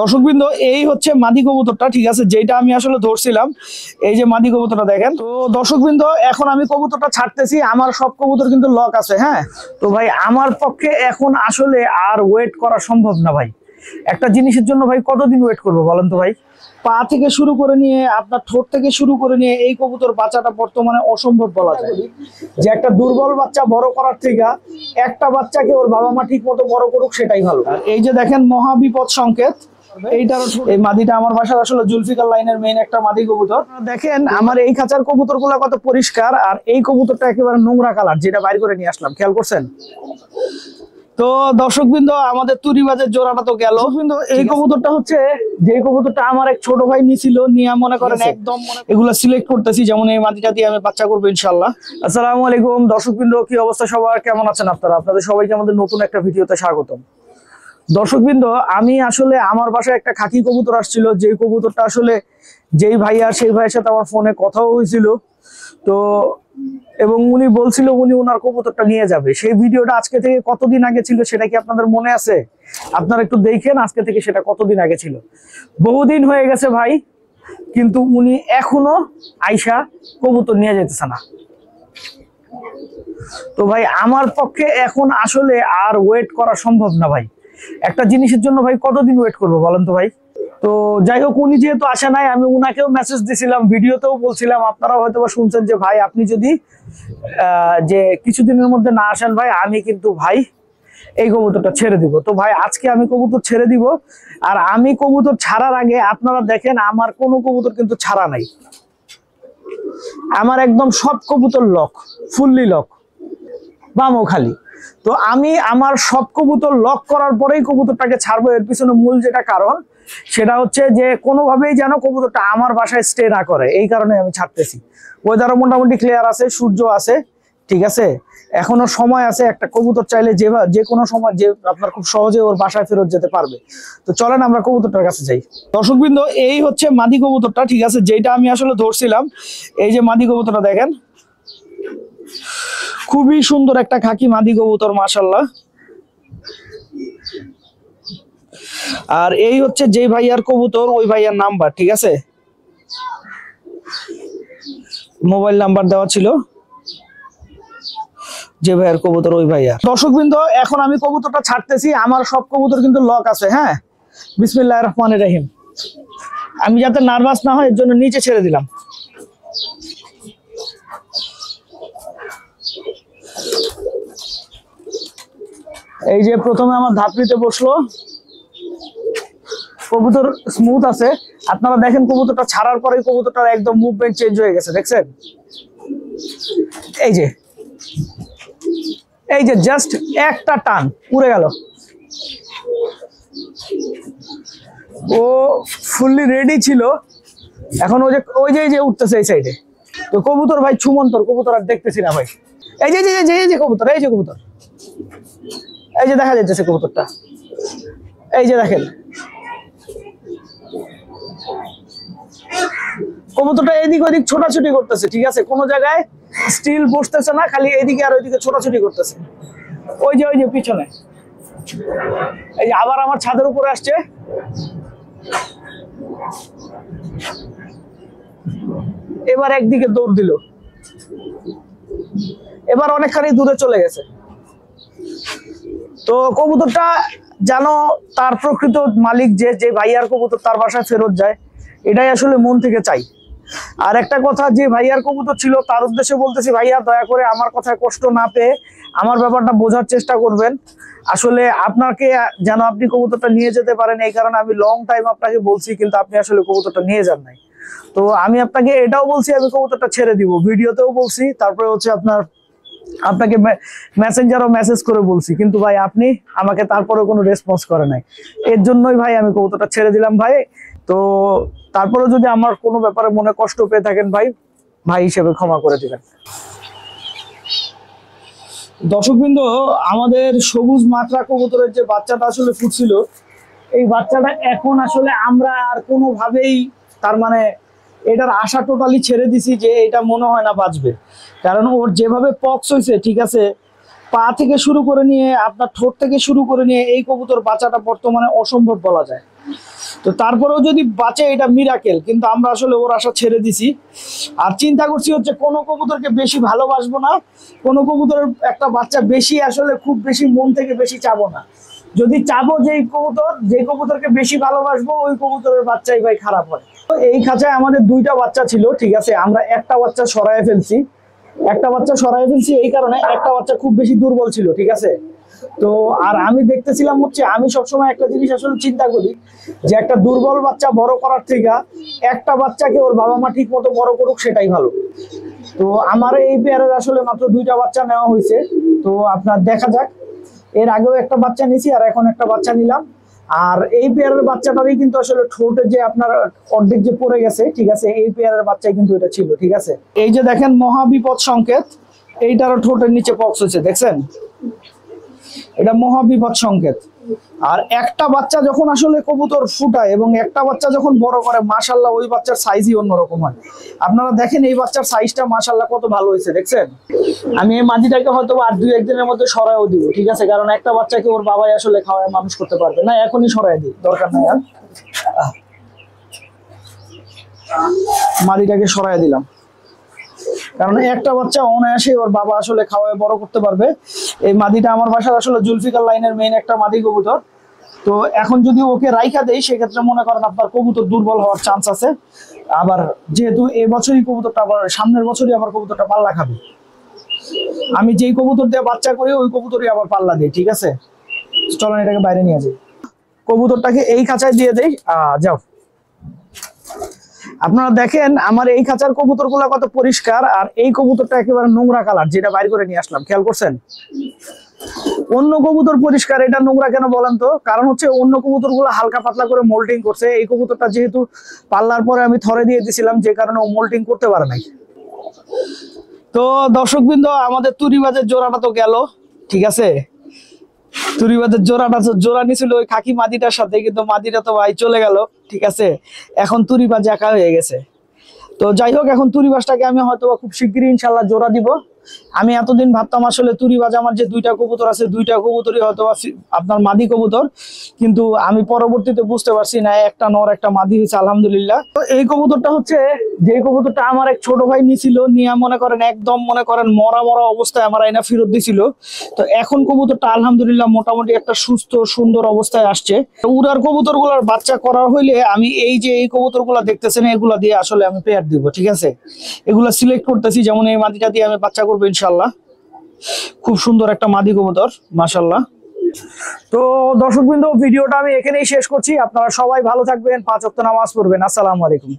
দর্শকবৃন্দ, এই হচ্ছে মাদি কবুতরটা, ঠিক আছে, যেটা আমি আসলে ধরছিলাম। এই যে মাদি কবুতরটা দেখেন। তো দর্শকবৃন্দ, এখন আমি কবুতরটা ছাড়তেছি। আমার সব কবুতর কিন্তু লক আছে, হ্যাঁ। তো ভাই আমার পক্ষে এখন আসলে আর ওয়েট করা সম্ভব না ভাই। একটা জিনিসের জন্য ভাই কতদিন ওয়েট করবো বলেন তো ভাই। পা থেকে শুরু করে নিয়ে আপনার ঠোঁট থেকে শুরু করে নিয়ে এই কবুতর বাচ্চাটা বর্তমানে অসম্ভব বলা যায়। যে একটা দুর্বল বাচ্চা বড় করার থেকে একটা বাচ্চাকে ওর বাবা মা ঠিক মতো বড় করুক, সেটাই ভালো। এই যে দেখেন মহাবিপদ সংকেত, এইটার এই মাদিটা আমার বাসার আসলে জুলফিকার লাইনের মেইন একটা মাদি কবুতর। দেখেন আমার এই খাঁচার কবুতর গুলা কত পরিষ্কার, আর এই কবুতরটা একেবারে নোংরা কালার, যেটা বাইর করে নিয়ে আসলাম, খেয়াল করছেন? তো দর্শকবৃন্দ, আমাদের তুরিবাজের জোড়াটা তো গেল। কিন্তু এই কবুতরটা হচ্ছে যে কবুতরটা আমার এক ছোট ভাই নিছিল, নিয়ে মনে করেন একদম এগুলো সিলেক্ট করতেছি, যেমন এই মাটিটা দিয়ে আমি বাচ্চা করবো ইনশাল্লাহ। আসসালামু আলাইকুম দর্শকবৃন্দ, কি অবস্থা সবার, কেমন আছেন আপনারা? আপনাদের সবাইকে আমাদের নতুন একটা ভিডিওতে স্বাগতম। দর্শকবৃন্দ, আমি আসলে আমার বাসায় একটা খাকি কবুতর আসছিল, যে কবুতরটা আসলে যেই ভাইয়া সেই ভাইয়ের সাথে আমার ফোনে কথাও হয়েছিল। তো এবং উনি বলছিল উনি ওনার কবুতরটা নিয়ে যাবে। সেই ভিডিওটা আজকে থেকে কতদিন আগে ছিল সেটা কি আপনাদের মনে আছে? আপনারা একটু দেখেন আজকে থেকে সেটা কতদিন আগে ছিল। বহুদিন হয়ে গেছে ভাই, কিন্তু উনি এখনো আইসা কবুতর নিয়ে যেতেছে না। তো ভাই আমার পক্ষে এখন আসলে আর ওয়েট করা সম্ভব না ভাই। একটা জিনিসের জন্য ভাই কতদিন ওয়েট করবো বলেন তো ভাই। তো যাই হোক, উনি যেহেতু আসে নাই, আমি উনাকেও মেসেজ দিছিলাম, ভিডিওতেও বলছিলাম, আপনারা হয়তো বা শুনছেন যে ভাই আপনি যদি যে কিছুদিনের মধ্যে না আসেন ভাই, আমি কিন্তু ভাই এই কবুতরটা ছেড়ে দিব। তো ভাই আজকে আমি কবুতর ছেড়ে দিব। আর আমি কবুতর ছাড়ার আগে আপনারা দেখেন আমার কোনো কবুতর কিন্তু ছাড়া নাই, আমার একদম সব কবুতর লক, ফুললি লক, বামও খালি। তো আমি আমার সব কবুতর লক করার পরেই কবুতরটাকে ছাড়বো। এর পিছনে মূল যেটা কারণ, সেটা হচ্ছে যে কোনোভাবেই যেন কবুতরটা আমার বাসায় স্টে না করে, এই কারণে আমি ছাড়তেছি। ওয়েদারও মোটামুটি ক্লিয়ার আছে, সূর্য আছে, ঠিক আছে, এখনো সময় আছে। একটা কবুতর চাইলে যে কোনো সময় যে আপনার খুব সহজে ওর বাসায় ফেরত যেতে পারবে। তো চলেন আমরা কবুতরটার কাছে যাই। দর্শকবৃন্দ, এই হচ্ছে মাদি কবুতরটা, ঠিক আছে, যেটা আমি আসলে ধরছিলাম। এই যে মাদি কবুতরটা দেখেন, খুবই সুন্দর একটা খাকি মাদি কবুতর, মাশাআল্লাহ। আর এই হচ্ছে যে ভাইয়ার কবুতর, ওই ভাইয়ার নাম্বার, ঠিক আছে, মোবাইল নাম্বার দেওয়া ছিল, যে ভাইয়ার কবুতর ওই ভাইয়ার। দর্শকবৃন্দ, এখন আমি কবুতরটা ছাড়তেছি। আমার সব কবুতর কিন্তু লক আছে, হ্যাঁ। বিসমিল্লাহির রহমানির রহিম। আমি যাতে নার্ভাস না হয় এর জন্য নিচে ছেড়ে দিলাম। এই যে প্রথমে আমার ধাপড়িতে বসলো, কবুতর স্মুথ আছে। আপনারা দেখেন কবুতরটা ছাড়ার পরে কবুতরটার একদম মুভমেন্ট চেঞ্জ হয়ে গেছে, দেখছেন? এই যে জাস্ট একটা টান উড়ে গেল, ও ফুললি রেডি ছিল। এখন ওই যে উঠতেছে এই সাইডে। তো কবুতর ভাই ছুমন্তর, কবুতর আর দেখতেছি না ভাই। এই যে কবুতর, এই যে কবুতর, এই যে দেখা যাচ্ছে কবুতরটা, এই যে দেখেন কবুতরটা এদিক ওইদিক ছোটাছুটি করতেছে, ঠিক আছে, কোনো জায়গায় স্টিল বসতেছে না, খালি এদিকে আর ওইদিকে ছোটাছুটি করতেছে। ওই যে পিছনে, এই যে আবার আমার ছাদের উপরে আসছে। এবার একদিকে দৌড় দিল, এবার অনেকখানি দূরে চলে গেছে। তো কবুতরটা জানো তার প্রকৃত মালিক যে ভাইয়ার কবুতর তার বাসায় ফেরত যায়, এটাই আসলে মন থেকে চাই। আর একটা কথা, যে ভাইয়ার কবুতর ছিল তার উদ্দেশ্যে বলতেছি, ভাইয়া দয়া করে আমার কথায় কষ্ট না পেয়ে আমার ব্যাপারটা বোঝার চেষ্টা করবেন। আসলে আপনাকে যেন আপনি কবুতরটা নিয়ে যেতে পারেন, এই কারণে আমি লং টাইম আপনাকে বলছি, কিন্তু আপনি আসলে কবুতরটা নিয়ে যান নাই। তো আমি আপনাকে এটাও বলছি আমি কবুতরটা ছেড়ে দিব, ভিডিওতেও বলছি, তারপরে হচ্ছে আপনাকে মেসেঞ্জারও মেসেজ করে বলছি, কিন্তু ভাই আপনি আমাকে তারপরে কোনো রেসপন্স করে নাই। এর জন্যই ভাই আমি কবুতরটা ছেড়ে দিলাম ভাই। তো তারপরে যদি আমার কোনো ব্যাপারে মনে কষ্ট পেয়ে থাকেন ভাই, ভাই হিসেবে ক্ষমা করে দিবেন। দর্শকবৃন্দ, আমাদের সবুজ মাত্রা কবুতরের যে বাচ্চাটা আসলে ফুটছিল, এই বাচ্চাটা এখন আসলে আমরা আর কোনোভাবেই তার মানে এটার আশা টোটালি ছেড়ে দিছি, যে এটা মনে হয় না বাঁচবে। কারণ ওর যেভাবে পক্স হয়েছে, ঠিক আছে, পা থেকে শুরু করে নিয়ে আপনার ঠোঁট থেকে শুরু করে নিয়ে এই কবুতর বাচ্চাটা বর্তমানে অসম্ভব বলা যায়। তো তারপরেও যদি বাঁচে এটা মিরাকেল, কিন্তু আমরা আসলে ওর আশা ছেড়ে দিছি। আর চিন্তা করছি হচ্ছে কোনো কবুতরকে বেশি ভালোবাসবো না, কোনো কবুতরের একটা বাচ্চা বেশি আসলে খুব বেশি মন থেকে বেশি চাবো না। যদি চাবো যে কবুতরকে বেশি ভালোবাসবো ওই কবুতরের বাচ্চাই ভাই খারাপ হয়। তো এই খাঁচায় আমাদের 2টা বাচ্চা ছিল, ঠিক আছে, আমরা একটা বাচ্চা সরায় ফেলছি। এই কারণে একটা বাচ্চা খুব বেশি দুর্বল ছিল, ঠিক আছে। তো আর আমি দেখতেছিলাম হচ্ছে, আমি সবসময় একটা জিনিস আসলে চিন্তা করি যে একটা দুর্বল বাচ্চা বড় করার থেকে একটা বাচ্চাকে ওর বাবা মা ঠিক মতো বড় করুক, সেটাই ভালো। তো আমার এই পেয়ারের আসলে মাত্র 2টা বাচ্চা নেওয়া হয়েছে। তো আপনার দেখা যাক, এর আগেও একটা বাচ্চা নিয়েছি আর এখন একটা বাচ্চা নিলাম। আর এই পেয়ারের বাচ্চাটারই কিন্তু আসলে ঠোঁটে যে আপনার অর্ধেক যে পড়ে গেছে, ঠিক আছে, এই পেয়ারের বাচ্চাই কিন্তু এটা ছিল, ঠিক আছে। এই যে দেখেন মহাবিপদ সংকেত, এইটারও ঠোঁটের নিচে পক্স হয়েছে, দেখছেন, এটা মহাবিপদ সংকেত। আর একটা বাচ্চা যখন আসলে কবুতর ফুটায় এবং একটা বাচ্চা যখন বড় করে, মাশাল্লাহ ওই বাচ্চার সাইজই অন্যরকম হয়। আপনারা দেখেন এই বাচ্চার সাইজটা মাশাল্লাহ কত ভালো হয়েছে, দেখছেন। আমি এই মাদিটাকে হয়তো আর 2-1 দিনের মধ্যে সরাইও দিব, ঠিক আছে, কারণ একটা বাচ্চাকে ওর বাবাই আসলে খাওয়ায় মানুষ করতে পারবে না, এখনই সরাই দিই, দরকার নাই আর। মাদিটাকে সরাই দিলাম, কারণ একটা বাচ্চা অনায়াসে ওর বাবা আসলে খাওয়ায় বড় করতে পারবে। এই মাদিটা আমার বাসার আসলে জুলফিকার লাইনের মেইন একটা মাদি কবুতর। তো এখন যদি ওকে রাইখা দেই, সেক্ষেত্রে মনে করেন আপনার কবুতর দুর্বল হওয়ার চান্স আছে। আবার যেহেতু এবছরই কবুতরটা, আবার সামনের বছরই আবার কবুতরটা পাল্লা খাবে, আমি যেই কবুতর দিয়ে বাচ্চা করি ওই কবুতরই আবার পাল্লা দিই, ঠিক আছে। চলেন এটাকে বাইরে নিয়ে যাই, কবুতরটাকে এই খাঁচায় দিয়ে দেই। যাও। আপনারা দেখেন আমার এই খাঁচার কবুতর গুলা কত পরিষ্কার, আর এই কবুতরটা একেবারে নোংরা কালার, যেটা বাইর করে নিয়ে আসলাম, খেয়াল করছেন। অন্য কবুতর পরিষ্কার, এটা নোংরা কেন বলেন তো? কারণ হচ্ছে অন্য কবুতর গুলো হালকা পাতলা করে মোল্টিং করছে, এই কবুতরটা যেহেতু পাল্লার পরে আমি থরে দিয়ে দিয়েছিলাম, যে কারণে ও মোল্টিং করতে পারে নাই। তো দর্শকবৃন্দ, আমাদের তুরিবাজের জোড়াটা তো গেল, ঠিক আছে। তুরিবাজের জোড়া নিছিল ওই খাকি মাদিটার সাথে, কিন্তু মাদিটা তো ভাই চলে গেল, ঠিক আছে। এখন তুরিবাজ একা হয়ে গেছে। তো যাই হোক, এখন তুরিবাজটাকে আমি হয়তো খুব শিগগিরই ইনশাল্লাহ জোড়া দিব। আমি এতদিন ভাবতাম আসলে তুরিবাজ আমার যে 2টা কবুতর আছে, 2টা কবুতরই হয়তো আপনার মাদি কবুতর, কিন্তু আমি পরবর্তীতে বুঝতে পারছি না, একটা নর একটা মাদি হয়েছে, আলহামদুলিল্লাহ। তো এই কবুতরটা হচ্ছে যে কবুতরটা আমার এক ছোট ভাই নিছিল, নিয়ে মনে করেন একদম মনে করেন মরা অবস্থায় আমার আইনা ফেরত দিছিল। তো এখন কবুতরটা আলহামদুলিল্লাহ মোটামুটি একটা সুস্থ সুন্দর অবস্থায় আসছে। উড়ার কবুতর গুলার বাচ্চা করার হইলে আমি এই যে এই কবুতর গুলা দেখতেছেন, এগুলা দিয়ে আসলে আমি পেয়ার দিব, ঠিক আছে। এগুলা সিলেক্ট করতেছি, যেমন এই মাদিটা দিয়ে আমি বাচ্চা করবো ইনশাল্লাহ। খুব সুন্দর একটা মাদি কবুতর, মাশাল্লাহ। তো দর্শকবৃন্দ, ভিডিওটা আমি এখানেই শেষ করছি। আপনারা সবাই ভালো থাকবেন, 5 ওয়াক্ত নামাজ পড়বেন। আসসালামু আলাইকুম।